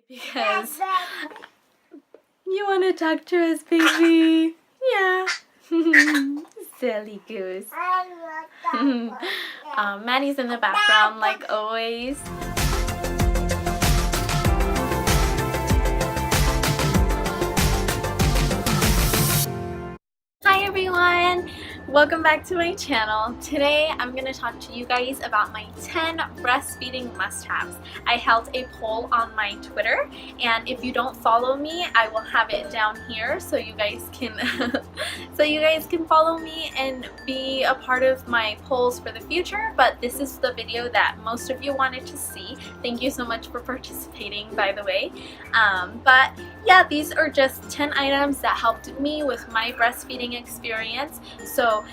Because you want to talk to us, baby? Yeah. Silly goose. Maddie's in the background like always. Hi everyone! Welcome back to my channel. Today I'm going to talk to you guys about my 10 breastfeeding must-haves. I held a poll on my Twitter, and if you don't follow me, I will have it down here so you guys can follow me and be a part of my polls for the future. But this is the video that most of you wanted to see. Thank you so much for participating, by the way. But yeah, these are just 10 items that helped me with my breastfeeding experience. So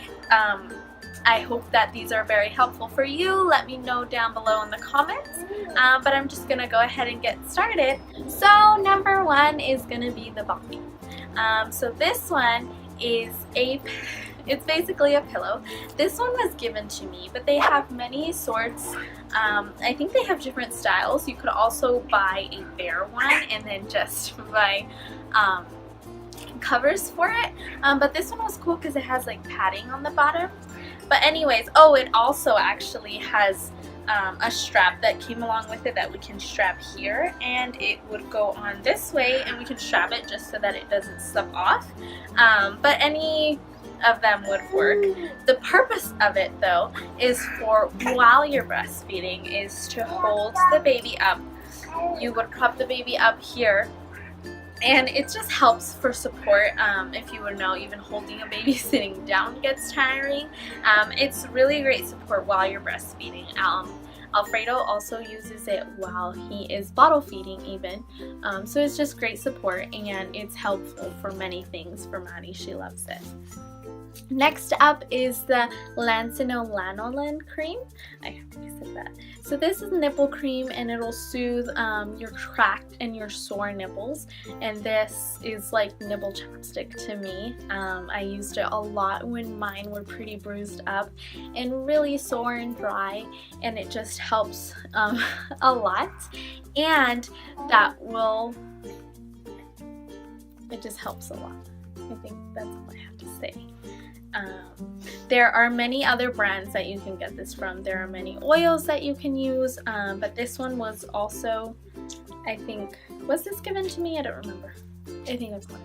I hope that these are very helpful for you. Let me know down below in the comments. But I'm just gonna go ahead and get started. So number one is gonna be the Boppy. So this one is it's basically a pillow. This one was given to me, but they have many sorts. I think they have different styles. You could also buy a bare one and then just buy covers for it. But this one was cool because it has like padding on the bottom. But anyways, oh, it also actually has a strap that came along with it that we can strap here, and it would go on this way, and we can strap it just so that it doesn't slip off. But any of them would work. The purpose of it though is for while you're breastfeeding is to hold the baby up. You would prop the baby up here, and it just helps for support. If you would know, even holding a baby sitting down gets tiring. It's really great support while you're breastfeeding. Alfredo also uses it while he is bottle feeding even. So it's just great support, and it's helpful for many things for Maddie. She loves it. Next up is the Lanolin Cream. I said that. So this is nipple cream, and it'll soothe your cracked and your sore nipples. And this is like nipple chapstick to me. I used it a lot when mine were pretty bruised up and really sore and dry, and it just helps a lot. And it just helps a lot. I think that's all I have to say. There are many other brands that you can get this from. There are many oils that you can use, but this one was also, I think, was this given to me? I don't remember. I think it's one.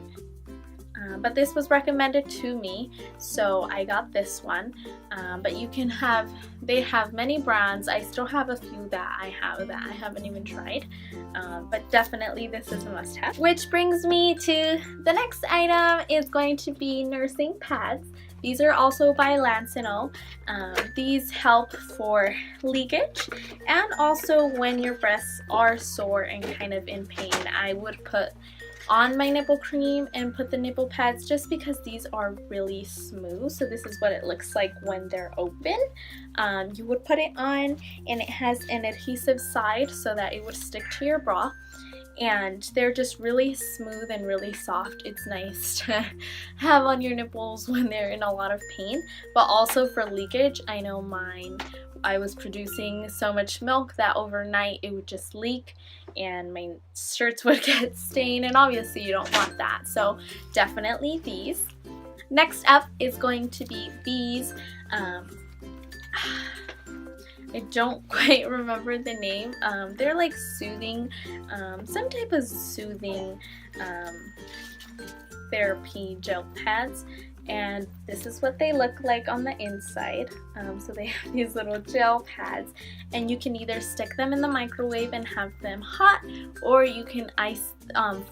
But this was recommended to me, so I got this one. But you can they have many brands. I still have a few that I haven't even tried. But definitely this is a must-have. Which brings me to the next item is going to be nursing pads. These are also by Lanolin. These help for leakage, and also when your breasts are sore and kind of in pain. I would put on my nipple cream and put the nipple pads just because these are really smooth. So this is what it looks like when they're open. You would put it on, and it has an adhesive side so that it would stick to your bra. And they're just really smooth and really soft. It's nice to have on your nipples when they're in a lot of pain. But also for leakage, I know mine, I was producing so much milk that overnight it would just leak and my shirts would get stained, and obviously you don't want that. So definitely these. Next up is going to be these. I don't quite remember the name. They're like soothing, some type of soothing therapy gel pads, and this is what they look like on the inside. So they have these little gel pads, and you can either stick them in the microwave and have them hot, or you can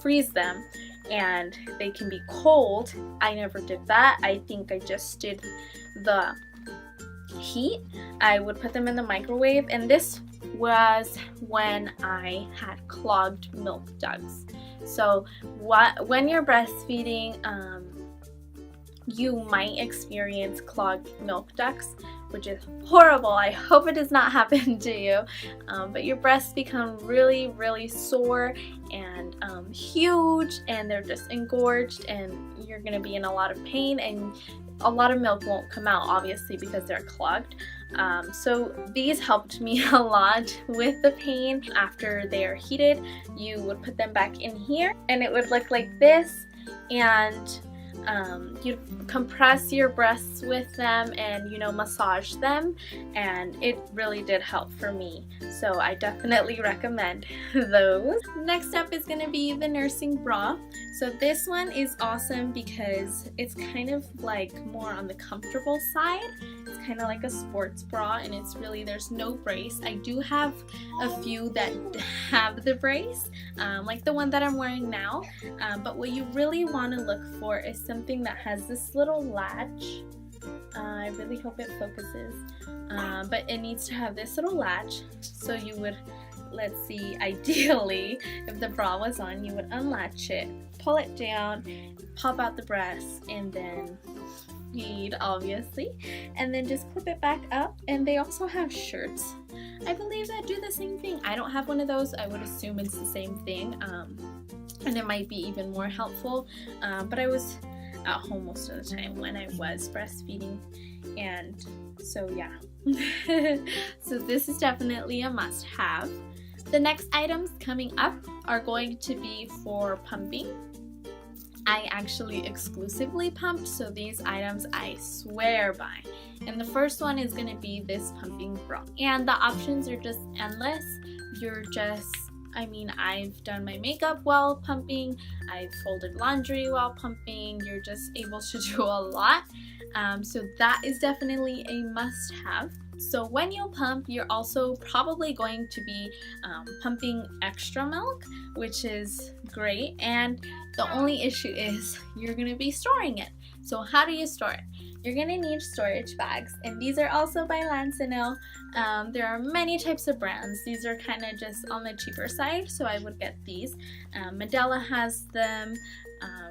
freeze them and they can be cold. I never did that. I think I just did the heat. I would put them in the microwave, and this was when I had clogged milk ducts. So when you're breastfeeding, you might experience clogged milk ducts, which is horrible. I hope it does not happen to you. But your breasts become really, really sore and huge, and they're just engorged, and you're going to be in a lot of pain, and a lot of milk won't come out, obviously, because they're clogged. So these helped me a lot with the pain. After they are heated, you would put them back in here and it would look like this, and you compress your breasts with them and, you know, massage them, and it really did help for me. So I definitely recommend those. Next up is going to be the nursing bra. So this one is awesome because it's kind of like more on the comfortable side. It's kind of like a sports bra, and it's really, there's no brace. I do have a few that have the brace, like the one that I'm wearing now, but what you really want to look for is something that has this little latch. I really hope it focuses, but it needs to have this little latch. So you would, let's see, ideally if the bra was on, you would unlatch it, pull it down, pop out the breasts, and then feed, obviously, and then just clip it back up. And they also have shirts, I believe, that do the same thing. I don't have one of those. I would assume it's the same thing, and it might be even more helpful, but I was at home most of the time when I was breastfeeding, and so yeah. So this is definitely a must-have. The next items coming up are going to be for pumping. I actually exclusively pumped, so these items I swear by. And the first one is going to be this pumping bra. And the options are just endless. You're just, I mean, I've done my makeup while pumping, I've folded laundry while pumping. You're just able to do a lot. So that is definitely a must-have. So when you pump, you're also probably going to be pumping extra milk, which is great, and the only issue is you're going to be storing it. So how do you store it? You're going to need storage bags, and these are also by Lanolin. There are many types of brands. These are kind of just on the cheaper side, so I would get these. Medela has them.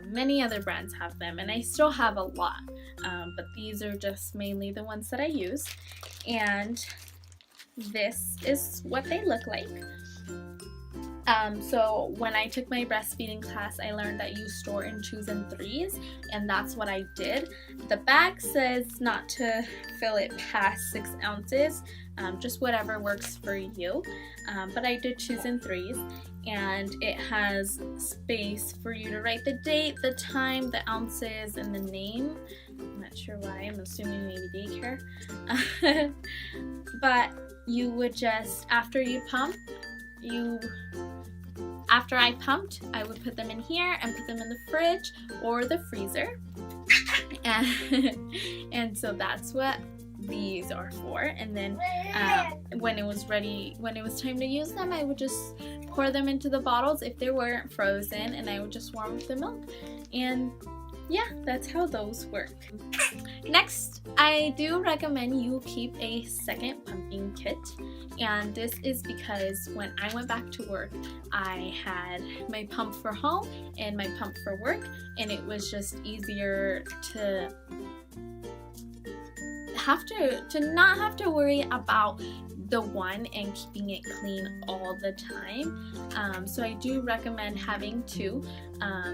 Many other brands have them, and I still have a lot, but these are just mainly the ones that I use. And this is what they look like. So when I took my breastfeeding class, I learned that you store in 2s and 3s, and that's what I did. The bag says not to fill it past 6 ounces, just whatever works for you, but I did 2s and 3s, and it has space for you to write the date, the time, the ounces, and the name. I'm not sure why, I'm assuming maybe daycare. But you would just, after you pump, after I pumped, I would put them in here and put them in the fridge or the freezer. And so that's what these are for. And then when it was ready, when it was time to use them, I would just pour them into the bottles if they weren't frozen, and I would just warm up the milk. And yeah, that's how those work. Next, I do recommend you keep a second pumping kit, and this is because when I went back to work, I had my pump for home and my pump for work, and it was just easier to not have to worry about the one and keeping it clean all the time. So I do recommend having 2.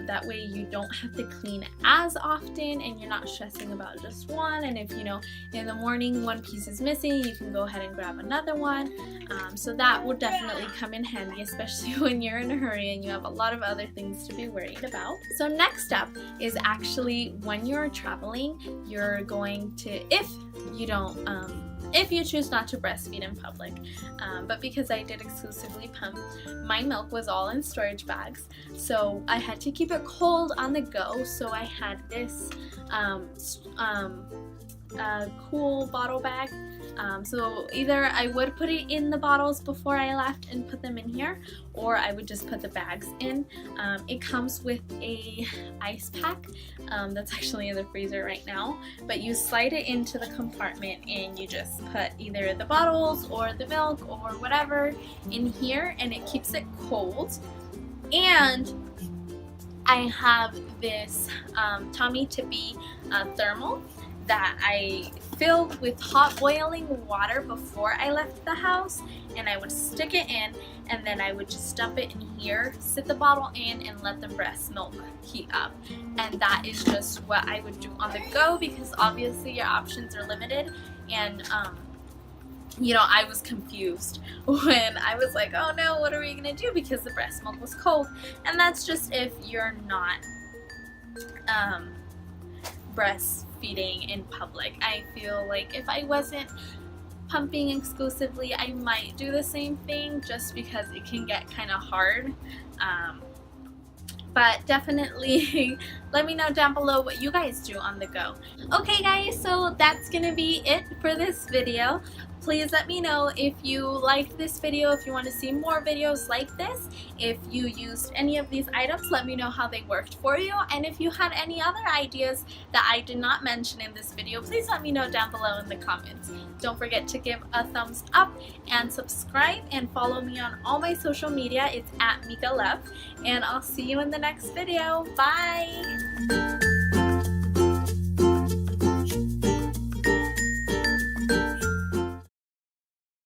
That way you don't have to clean as often and you're not stressing about just one. And if, you know, in the morning one piece is missing, you can go ahead and grab another one. So that would definitely come in handy, especially when you're in a hurry and you have a lot of other things to be worried about. So next up is actually when you're traveling, you're going to, if you choose not to breastfeed in public, but because I did exclusively pump, my milk was all in storage bags, so I had to keep it cold on the go. So I had this cool bottle bag. So either I would put it in the bottles before I left and put them in here, or I would just put the bags in. It comes with a ice pack that's actually in the freezer right now, but you slide it into the compartment and you just put either the bottles or the milk or whatever in here, and it keeps it cold. And I have this Tommy Tippy thermal that I filled with hot boiling water before I left the house, and I would stick it in, and then I would just dump it in here, sit the bottle in, and let the breast milk heat up. And that is just what I would do on the go, because obviously your options are limited, and you know, I was confused when I was like, oh no, what are we gonna do, because the breast milk was cold. And that's just if you're not breastfeeding in public. I feel like if I wasn't pumping exclusively, I might do the same thing, just because it can get kind of hard. But definitely let me know down below what you guys do on the go. Okay guys, so that's gonna be it for this video. Please let me know if you liked this video, if you want to see more videos like this. If you used any of these items, let me know how they worked for you. And if you had any other ideas that I did not mention in this video, please let me know down below in the comments. Don't forget to give a thumbs up and subscribe, and follow me on all my social media. It's @MikaLove, and I'll see you in the next video. Bye!